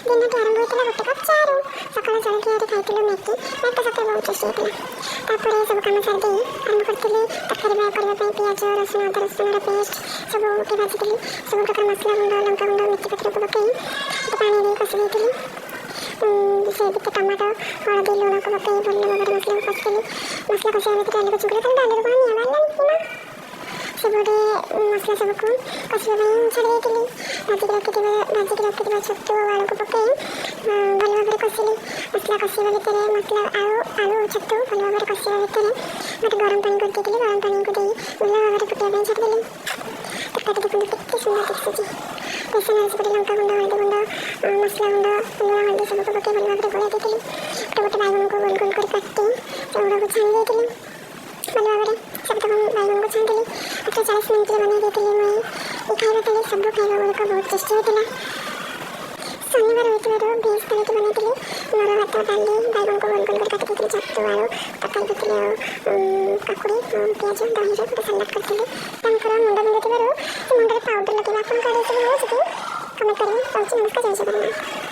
ଦିନଟି ଆରମ୍ଭ ହୋଇଥିଲା ଗୋଟେ କପ୍ ଚାରୁ। ସକାଳ ଜଳଖିଆରେ ଖାଇଥିଲୁ ମ୍ୟାଗି। ମ୍ୟାଗିଟା ସତରେ ବହୁତ ଟେଷ୍ଟି ହେଇଥିଲା। ତାପରେ ସବୁ କାମ ସାରିଦେଇ ଆରମ୍ଭ କରିଥିଲି ତରକାରୀ କରିବା ପାଇଁ ପିଆଜ ରସୁଣ ଅଦା ରସୁଣର ପେଷ୍ଟ ସବୁ ଭାଜିଥିଲି। ସବୁ ପ୍ରକାର ମସଲା ଗୁଣ୍ଡ ଲଙ୍କାଗୁଣ୍ଡ ମେଥିପତ୍ରକୁ ପକାଇ ପାଣି ଦେଇ କଷି ଦେଇଥିଲି। ସେ ଭିତରେ ଟମାଟୋ ହଳଦୀ ଲୁଣକୁ ପକାଇ ଭଲ ଭାବରେ ମସଲାକୁ କଷିଥିଲି। ମସଲା କଷିବା ଭିତରେ ଆଲୁକୁ ଚୁଗୁଡ଼ି ଦେଲି। ଆଲୁରୁ କ'ଣ ନିଆଁ ବାହାରିଲାନି କି ନା ସେପଟେ ମସଲା ସବୁକୁ କଷିବା ପାଇଁ ଛାଡ଼ି ଦେଇଥିଲି। ଭାଜିକି ରଖିଥିବା ଛତୁ ଆଉ ଆଳୁକୁ ପକାଇ ଭଲ ଭାବରେ କଷିଲି। ମସଲା କଷିବା ଭିତରେ ଆଳୁ ଛତୁ ଭଲ ଭାବରେ କଷିବା ଭିତରେ ଗୋଟେ ଗରମ ପାଣି କରିଦେଇଥିଲି। ଗରମ ପାଣିକୁ ଦେଇ ଭଲ ଭାବରେ ଫୁଟିବା ପାଇଁ ଛାଡ଼ିଦେଲି। ତରକାରୀ ଦେଖନ୍ତୁ କେତେ ସୁନ୍ଦର ଦିଶୁଛି। ବେସନ ସେପଟେ ଲଙ୍କାଗୁଣ୍ଡ ହଳଦୀ ଗୁଣ୍ଡ ମସଲା ଗୁଣ୍ଡ ଲୁଣ ହଳଦୀ ସବୁକୁ ପକାଇ ଭଲ ଭାବରେ ଗୋଳାଇ ଦେଇଥିଲି। ଗୋଟେ ବାଇଗଣକୁ ଗୋଲ ଗୋଲ କରି କାଟି ସେଗୁଡ଼ାକୁ ଛାଣି ଦେଇଥିଲି। ଭଲ ଭାବରେ ସବୁତକ ବାଇଗଣକୁ ଛାଣିଦେଲି। ମାତ୍ର 40 ମିନିଟ୍ରେ ବନେଇ ଦେଇଥିଲି ମୁଁ ଏ ଖାଇବା ଖାଲି। ସବୁ ଖାଇବା ଗୁଡ଼ିକ ବହୁତ ଟେଷ୍ଟି ହୋଇଥିଲା। ଶନିବାର ହୋଇଥିବାରୁ ଭେଜ୍ ଥାଳିଟି ବନେଇଥିଲି। ମୋର ଭାତ ଡାଲି ବାଇଗଣକୁ ଗୋଲ ଗୋଲ କରି କାଟି ଦେଇଥିଲି। ଛତୁ ଆଳୁ ତରକାରୀ କରିଥିଲି ଆଉ କାକୁଡ଼ି ପିଆଜ ଦହିରେ ଗୋଟେ ସାଲାଡ଼ କରିଥିଲି। ତାଙ୍କର ମୁଣ୍ଡ ବିନ୍ଧୁଥିବାରୁ ସେ ମୁଣ୍ଡରେ ପାଉଡ଼ର ଲଗାଇବା। ଆପଣଙ୍କ ଆଡ଼େ ସବୁ ହେଉଛି କି? କମେଣ୍ଟ କରିବେ। ରହୁଛି ନମସ୍କାର, ଜୟ ଜଗନ୍ନାଥ।